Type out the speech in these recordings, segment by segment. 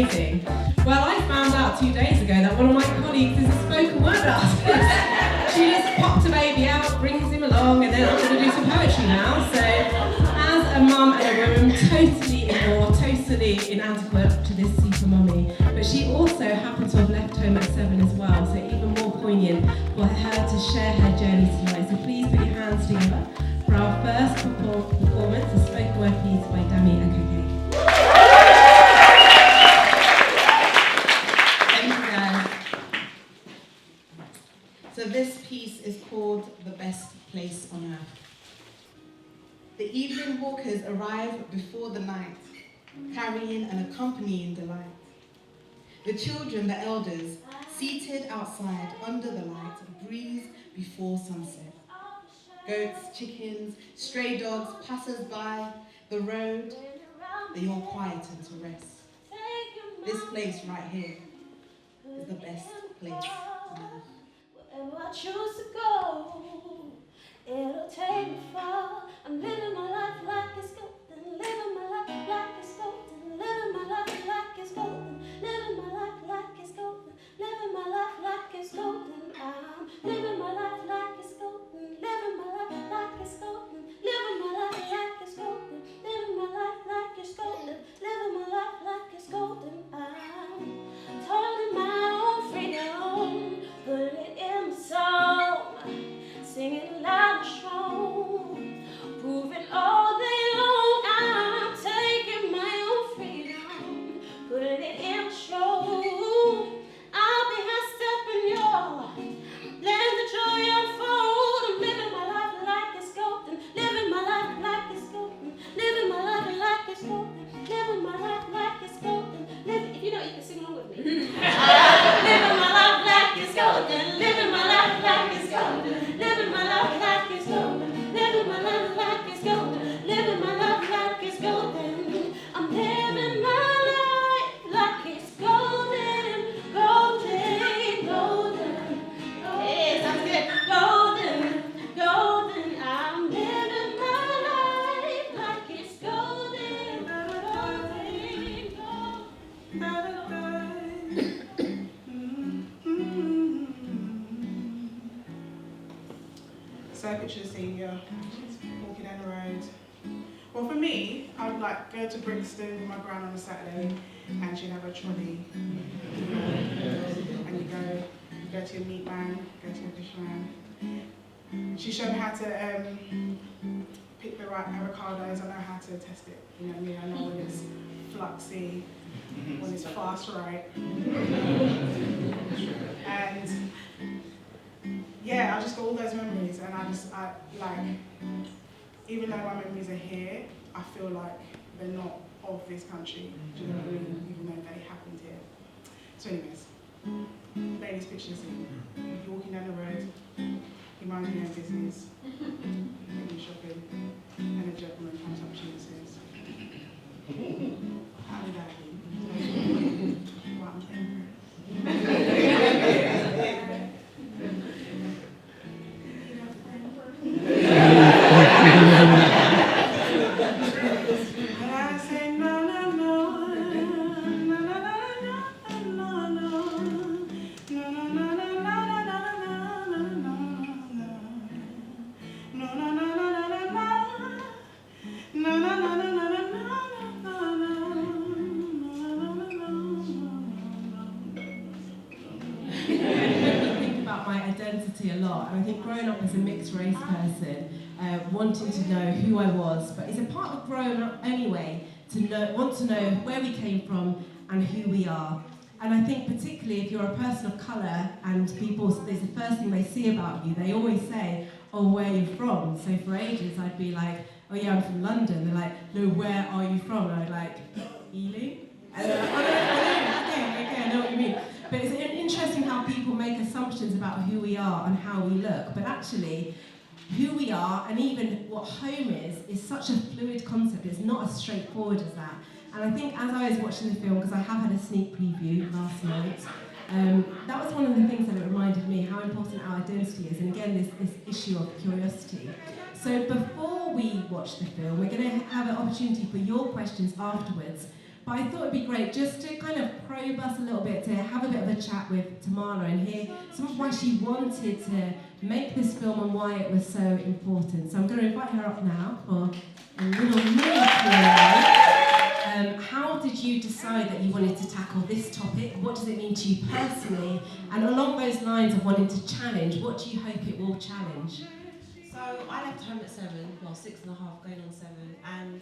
amazing. Well, I found out 2 days ago that one of my colleagues is a spoken word artist. She just popped a baby out, brings him along, and then I'm going to do some poetry now. So, as a mum and a woman, totally in awe, totally inadequate to this super mummy. But she also happened to have left home at 7 as well, so even more poignant for her to share her journey tonight. So please put your hands together for our first performance, a spoken word piece by Dami and Coco. So this piece is called The Best Place on Earth. The evening hawkers arrive before the night, carrying and accompanying delight. The children, the elders, seated outside under the light, breathe before sunset. Goats, chickens, stray dogs, passers-by, the road, they all quieten to rest. This place right here is the best place on earth. Wherever I choose to go, it'll take me far. I'm living my life like it's golden, living my life like it's golden, living my life like it's golden, living my life like it's golden, living my life like it's golden. I'm living my life like it's golden, living my life like it's golden, living my life like it's golden, living my life like it's golden, living my life like it's golden. I'm turning my own freedom, put it in my song, singing loud and strong, proving all day long I'm taking my own freedom, putting it in my show. I'll be high-stepping your land of joy unfold. I'm living my life like it's golden, living my life like it's golden, living my life like it's golden, living my life like it's golden. If you know, you can sing along with me. Living my life like it's golden, living my life like it's golden, living my life like it's golden, living my life like it's golden, living my life like it's golden. I'm living my life like it's golden, golden, golden. Yes, I'm good. Golden, golden. I'm living my life like it's golden, golden, golden. So I picture the scene, yeah, walking down the road. Well, for me, I would like go to Brixton with my gran on a Saturday, and she'd have a trolley. And you go to your meat man, go to your fish man. She showed me how to pick the right avocados. I know how to test it. You know what I mean? I know when it's fluxy, when it's fast right. And yeah, I just got all those memories, and I like, even though my memories are here, I feel like they're not of this country. Do you know what I mean? Even though they happened here. So anyways, ladies, picture the scene. You're walking down the road, you mind your own business, you're shopping, and a gentleman comes up to you and says, how did that be? Well, I'm thinking. A lot, and I think growing up as a mixed race person, wanting to know who I was, but it's a part of growing up anyway to want to know where we came from and who we are. And I think particularly if you're a person of colour and people, there's the first thing they see about you, they always say, oh, where are you from? So for ages I'd be like, oh yeah, I'm from London. They're like, no, where are you from? And I'd like, Ealing? And they're like, okay, I know what you mean. But it's interesting how people make assumptions about who we are and how we look. But actually, who we are and even what home is such a fluid concept. It's not as straightforward as that. And I think as I was watching the film, because I have had a sneak preview last night, that was one of the things that it reminded me how important our identity is. And again, this issue of curiosity. So before we watch the film, we're going to have an opportunity for your questions afterwards. But But I thought it'd be great just to kind of probe us a little bit, to have a bit of a chat with Tamala and hear some of why she wanted to make this film and why it was so important. So I'm going to invite her up now for a little mini Q&A. How did you decide that you wanted to tackle this topic? What does it mean to you personally? And along those lines of wanting to challenge, what do you hope it will challenge? So I left home at 7, well 6 and a half, going on 7, and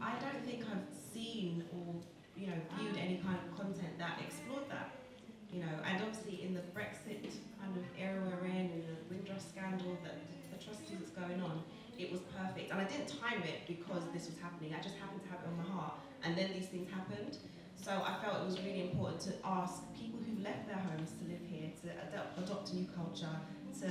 I don't think I've seen or viewed any kind of content that explored that. And obviously in the Brexit kind of era we're in the Windrush scandal, that the atrocities that's going on, it was perfect. And I didn't time it because this was happening. I just happened to have it on my heart, and then these things happened. So I felt it was really important to ask people who left their homes to live here, to adopt a new culture, to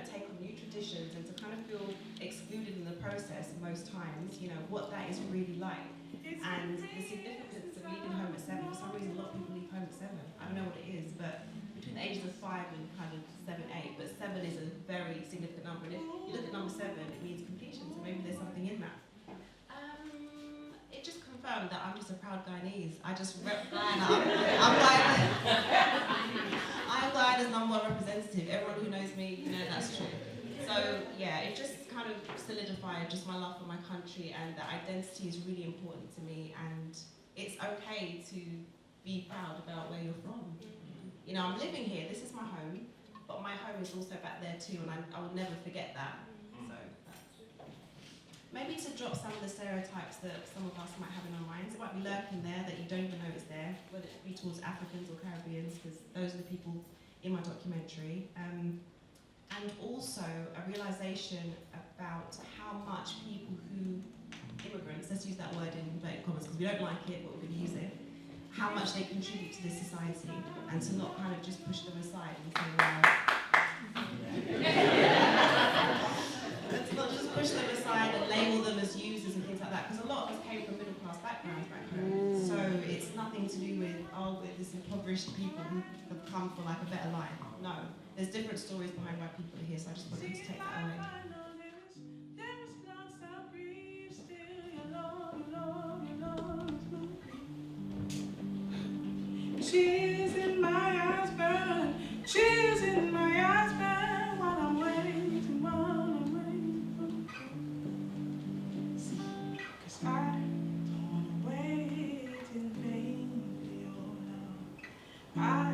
take on new traditions, and to kind of feel excluded in the process most times, what that is really like. And the significance of leaving home at 7, for some reason a lot of people leave home at 7. I don't know what it is, but between the ages of 5 and kind of 7, 8, but 7 is a very significant number. And if you look at number 7, it means completion, so maybe there's something in that. It just confirmed that I'm just a proud Guyanese. I just rep Guyana. I'm Guyana's number 1 representative. Everyone who knows me, that's true. So yeah, it just kind of solidified just my love for my country, and that identity is really important to me, and it's okay to be proud about where you're from. I'm living here, this is my home, but my home is also back there too, and I will never forget that. So maybe to drop some of the stereotypes that some of us might have in our minds. It might be lurking there that you don't even know is there, whether it be towards Africans or Caribbeans, because those are the people in my documentary. And also a realisation about how much people who, immigrants, let's use that word in inverted commas because we don't like it, but we're going to use it, how much they contribute to this society, and to not kind of just push them aside and say, let's not just push them aside and label them as users and things like that, because a lot of us came from middle class backgrounds back home, so it's nothing to do with, we're this impoverished people who have come for like a better life. No. There's different stories behind why people are here, so I just wanted to take that away. Tears in my eyes burn, tears in my eyes burn, while I'm waiting. 'Cause I don't wanna wait in vain for your love. I